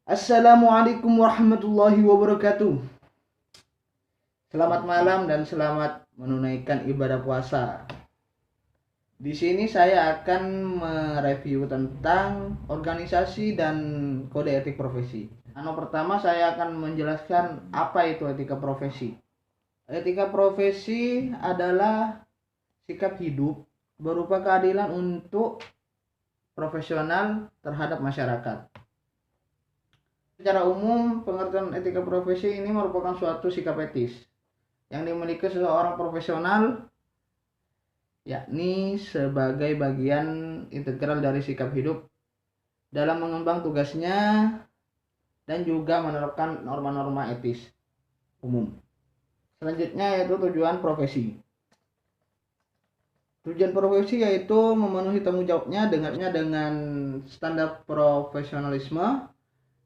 Assalamualaikum warahmatullahi wabarakatuh. Selamat malam dan selamat menunaikan ibadah puasa. Di sini saya akan mereview tentang organisasi dan kode etik profesi. Pertama saya akan menjelaskan apa itu etika profesi. Etika profesi adalah sikap hidup berupa keadilan untuk profesional terhadap masyarakat. Secara umum, pengertian etika profesi ini merupakan suatu sikap etis yang dimiliki seseorang profesional, yakni sebagai bagian integral dari sikap hidup dalam mengemban tugasnya dan juga menerapkan norma-norma etis umum. Selanjutnya yaitu tujuan profesi. Tujuan profesi yaitu memenuhi tanggung jawabnya dengan standar profesionalisme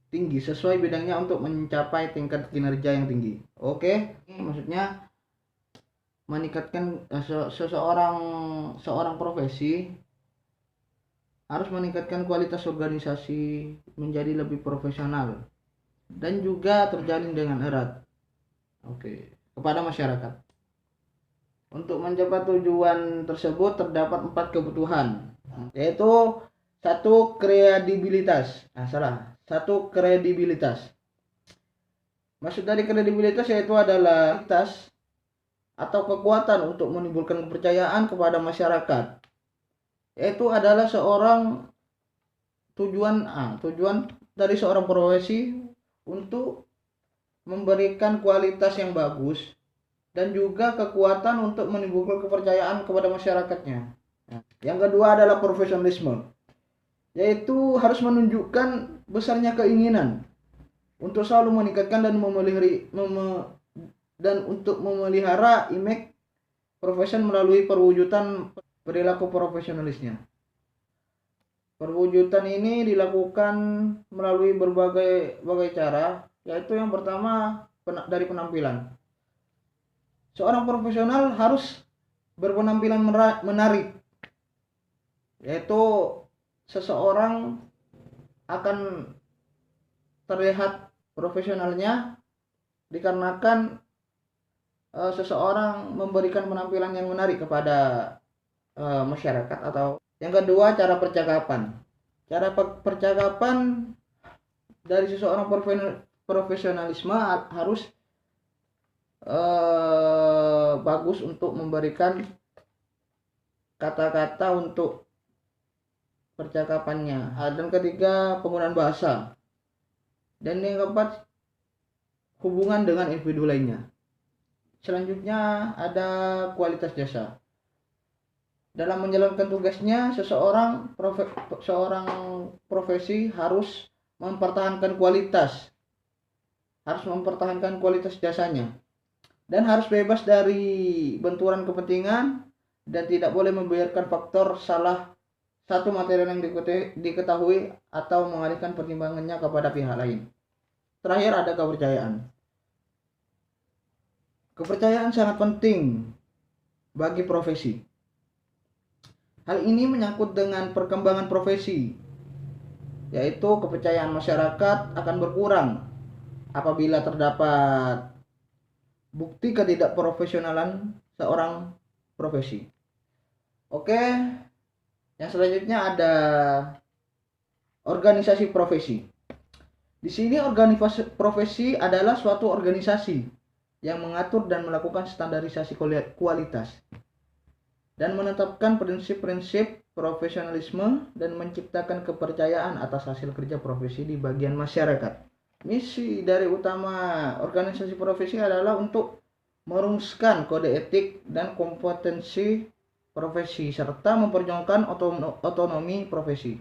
tinggi sesuai bidangnya untuk mencapai tingkat kinerja yang tinggi. Oke, maksudnya meningkatkan seorang profesi harus meningkatkan kualitas organisasi menjadi lebih profesional dan juga terjalin dengan erat. Oke, kepada masyarakat. Untuk mencapai tujuan tersebut terdapat 4 kebutuhan, yaitu satu kredibilitas. Satu kredibilitas. Maksud dari kredibilitas yaitu adalah kualitas atau kekuatan untuk menimbulkan kepercayaan kepada masyarakat. Yaitu adalah tujuan dari seorang profesi untuk memberikan kualitas yang bagus dan juga kekuatan untuk menimbulkan kepercayaan kepada masyarakatnya. Yang kedua adalah profesionalisme, yaitu harus menunjukkan besarnya keinginan untuk selalu meningkatkan dan untuk memelihara image profesion melalui perwujudan perilaku profesionalisnya. Perwujudan ini dilakukan melalui berbagai cara, yaitu yang pertama dari penampilan. Seorang profesional harus berpenampilan menarik, yaitu seseorang akan terlihat profesionalnya dikarenakan seseorang memberikan penampilan yang menarik kepada masyarakat. Atau yang kedua, cara percakapan. Cara percakapan dari seseorang profesionalisme harus bagus untuk memberikan kata-kata untuk percakapannya. Dan ketiga, penggunaan bahasa. Dan yang keempat, hubungan dengan individu lainnya. Selanjutnya ada kualitas jasa. Dalam menjalankan tugasnya, seorang profesi harus mempertahankan kualitas jasanya dan harus bebas dari benturan kepentingan dan tidak boleh membiarkan faktor salah satu material yang diketahui atau mengalihkan pertimbangannya kepada pihak lain. Terakhir ada kepercayaan. Kepercayaan sangat penting bagi profesi. Hal ini menyangkut dengan perkembangan profesi, yaitu kepercayaan masyarakat akan berkurang apabila terdapat bukti ketidakprofesionalan seorang profesi. Oke, yang selanjutnya ada organisasi profesi. Di sini organisasi profesi adalah suatu organisasi yang mengatur dan melakukan standarisasi kualitas dan menetapkan prinsip-prinsip profesionalisme dan menciptakan kepercayaan atas hasil kerja profesi di bagian masyarakat. Misi dari utama organisasi profesi adalah untuk merumuskan kode etik dan kompetensi profesi serta memperjuangkan otonomi profesi.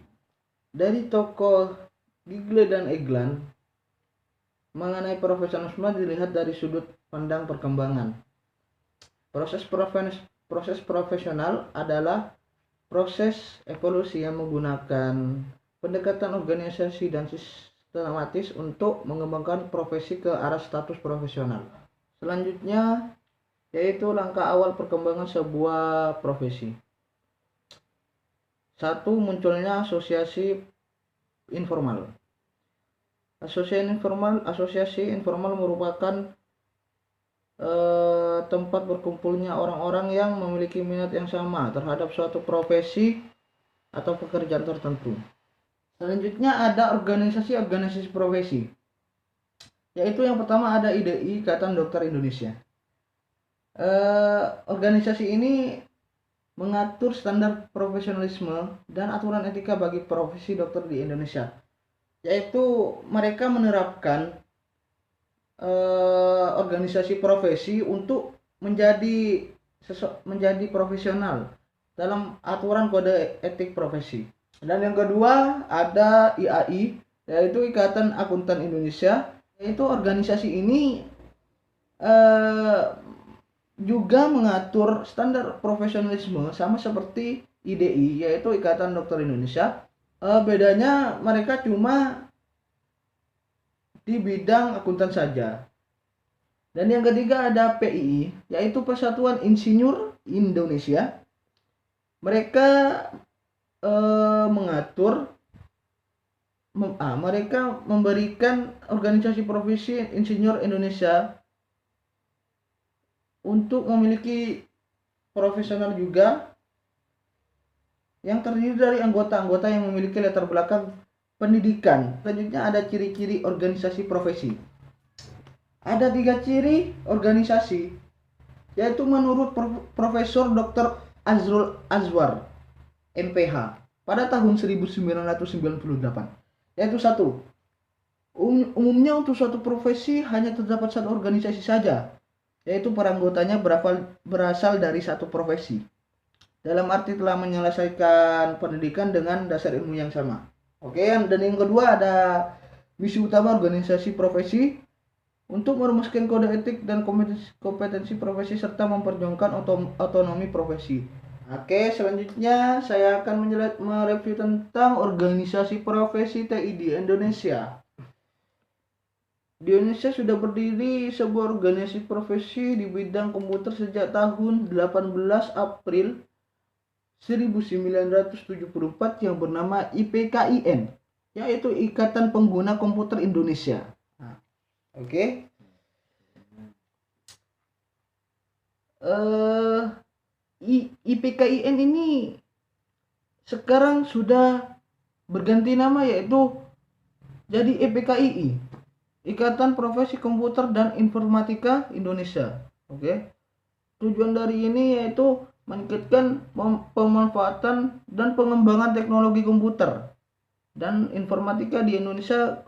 Dari tokoh Gigle dan Eglan, mengenai profesionalisme dilihat dari sudut pandang perkembangan. Proses profesional adalah proses evolusi yang menggunakan pendekatan organisasi dan sistematis untuk mengembangkan profesi ke arah status profesional. Selanjutnya yaitu langkah awal perkembangan sebuah profesi. Satu, munculnya asosiasi informal. Asosiasi informal merupakan tempat berkumpulnya orang-orang yang memiliki minat yang sama terhadap suatu profesi atau pekerjaan tertentu. Selanjutnya ada organisasi profesi, yaitu yang pertama ada IDI, Ikatan Dokter Indonesia. Organisasi ini mengatur standar profesionalisme dan aturan etika bagi profesi dokter di Indonesia, yaitu mereka menerapkan organisasi profesi untuk menjadi profesional dalam aturan kode etik profesi. Dan yang kedua ada IAI, yaitu Ikatan Akuntan Indonesia, yaitu organisasi ini juga mengatur standar profesionalisme sama seperti IDI, yaitu Ikatan Dokter Indonesia. Bedanya mereka cuma di bidang akuntan saja. Dan yang ketiga ada PII, yaitu Persatuan Insinyur Indonesia. Mereka mereka memberikan organisasi profesi insinyur Indonesia untuk memiliki profesional juga yang terdiri dari anggota-anggota yang memiliki latar belakang pendidikan. Selanjutnya ada ciri-ciri organisasi profesi. Ada 3 ciri organisasi, yaitu menurut Profesor Dr. Azrul Azwar MPH pada tahun 1998, yaitu 1. Umumnya untuk suatu profesi hanya terdapat satu organisasi saja, yaitu para anggotanya berasal dari satu profesi, dalam arti telah menyelesaikan pendidikan dengan dasar ilmu yang sama. Oke, dan yang kedua ada misi utama organisasi profesi untuk merumuskan kode etik dan kompetensi profesi serta memperjuangkan otonomi profesi. Oke, selanjutnya saya akan mereview tentang organisasi profesi TI di Indonesia. Di Indonesia sudah berdiri sebuah organisasi profesi di bidang komputer sejak tahun 18 April 1974 yang bernama IPKIN, yaitu Ikatan Pengguna Komputer Indonesia. Oke. IPKIN ini sekarang sudah berganti nama, yaitu jadi IPKII, Ikatan Profesi Komputer dan Informatika Indonesia. Oke. Tujuan dari ini yaitu meningkatkan pemanfaatan dan pengembangan teknologi komputer dan informatika di Indonesia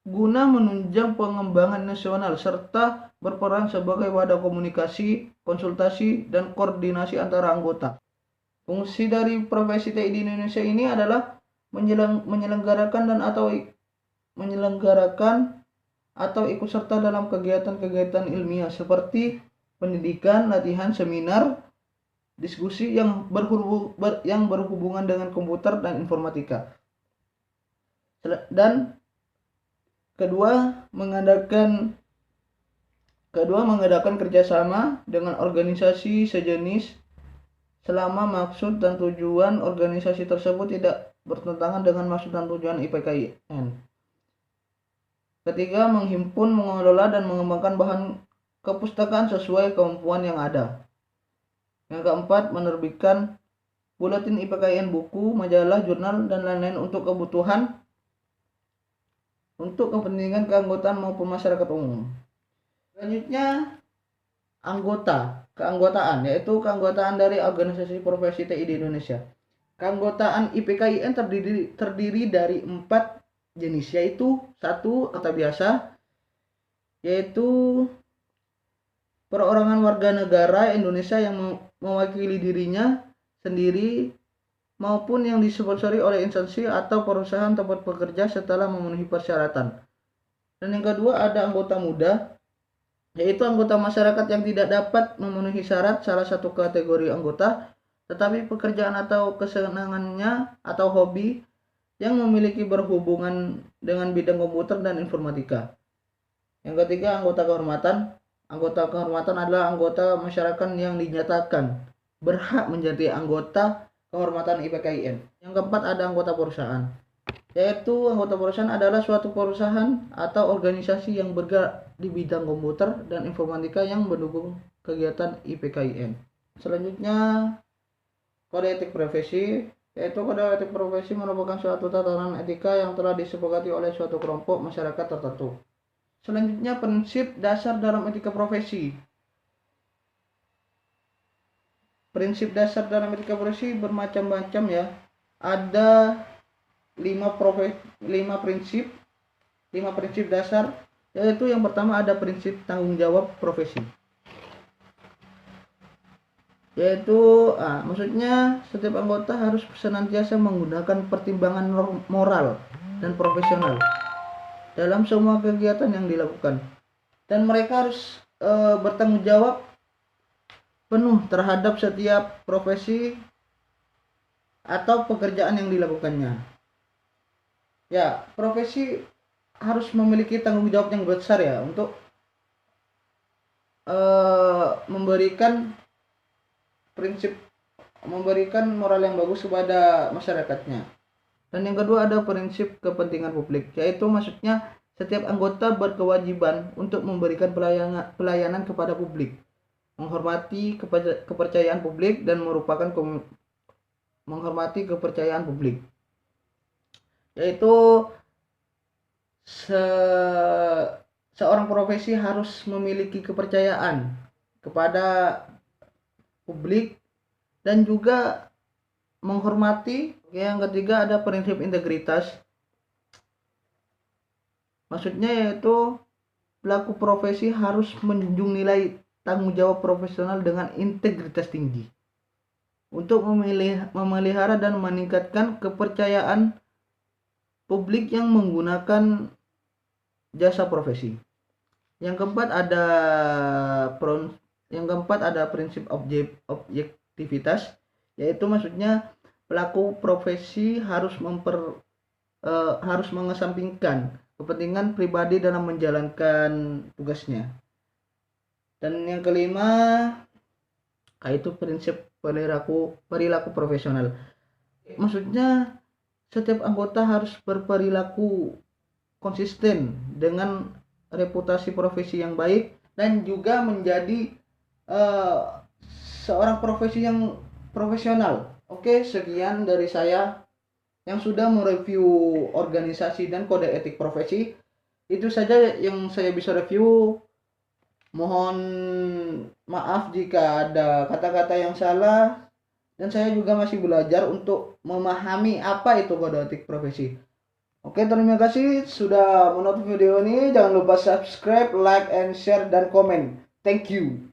guna menunjang pengembangan nasional serta berperan sebagai wadah komunikasi, konsultasi, dan koordinasi antara anggota. Fungsi dari profesi TI di Indonesia ini adalah menyelenggarakan atau ikut serta dalam kegiatan-kegiatan ilmiah seperti pendidikan, latihan, seminar, diskusi yang berhubungan dengan komputer dan informatika. Dan kedua mengadakan kerjasama dengan organisasi sejenis selama maksud dan tujuan organisasi tersebut tidak bertentangan dengan maksud dan tujuan IPKIN. Ketiga, menghimpun, mengelola, dan mengembangkan bahan kepustakaan sesuai kemampuan yang ada. Yang keempat, menerbitkan buletin IPKIN, buku, majalah, jurnal, dan lain-lain untuk kepentingan keanggotaan maupun masyarakat umum. Selanjutnya, keanggotaan, yaitu keanggotaan dari organisasi profesi TI di Indonesia. Keanggotaan IPKIN terdiri dari 4 jenis, yaitu 1. Anggota biasa, yaitu perorangan warga negara Indonesia yang mewakili dirinya sendiri maupun yang disponsori oleh instansi atau perusahaan tempat bekerja setelah memenuhi persyaratan. Dan yang kedua ada anggota muda, yaitu anggota masyarakat yang tidak dapat memenuhi syarat salah satu kategori anggota, tetapi pekerjaan atau kesenangannya atau hobi yang memiliki berhubungan dengan bidang komputer dan informatika. Yang ketiga anggota kehormatan. Anggota kehormatan adalah anggota masyarakat yang dinyatakan berhak menjadi anggota kehormatan IPKIN. Yang keempat ada anggota perusahaan. yaitu anggota perusahaan adalah suatu perusahaan atau organisasi yang bergerak di bidang komputer dan informatika yang mendukung kegiatan IPKIN. Selanjutnya, kode etik profesi, yaitu kode etik profesi merupakan suatu tatanan etika yang telah disepakati oleh suatu kelompok masyarakat tertentu. Selanjutnya, prinsip dasar dalam etika profesi. Prinsip dasar dalam etika profesi bermacam-macam ya. Ada 5 prinsip dasar, yaitu yang pertama ada prinsip tanggung jawab profesi, yaitu maksudnya setiap anggota harus senantiasa menggunakan pertimbangan moral dan profesional dalam semua kegiatan yang dilakukan, dan mereka harus bertanggung jawab penuh terhadap setiap profesi atau pekerjaan yang dilakukannya. Ya, profesi harus memiliki tanggung jawab yang besar ya untuk memberikan moral yang bagus kepada masyarakatnya. Dan yang kedua ada prinsip kepentingan publik, yaitu maksudnya setiap anggota berkewajiban untuk memberikan pelayanan kepada publik, menghormati kepercayaan publik dan menghormati kepercayaan publik, yaitu seorang profesi harus memiliki kepercayaan kepada publik dan juga menghormati. Yang ketiga ada prinsip integritas, maksudnya yaitu pelaku profesi harus menjunjung nilai tanggung jawab profesional dengan integritas tinggi untuk memelihara dan meningkatkan kepercayaan publik yang menggunakan jasa profesi. Yang keempat ada prinsip objektivitas, yaitu maksudnya pelaku profesi harus mengesampingkan kepentingan pribadi dalam menjalankan tugasnya. Dan yang kelima yaitu prinsip perilaku profesional, maksudnya setiap anggota harus berperilaku konsisten dengan reputasi profesi yang baik dan juga menjadi seorang profesi yang profesional. Oke, sekian dari saya yang sudah mereview organisasi dan kode etik profesi. Itu saja yang saya bisa review. Mohon maaf jika ada kata-kata yang salah. Dan saya juga masih belajar untuk memahami apa itu kode etik profesi. Oke, terima kasih sudah menonton video ini. Jangan lupa subscribe, like, and share, dan komen. Thank you.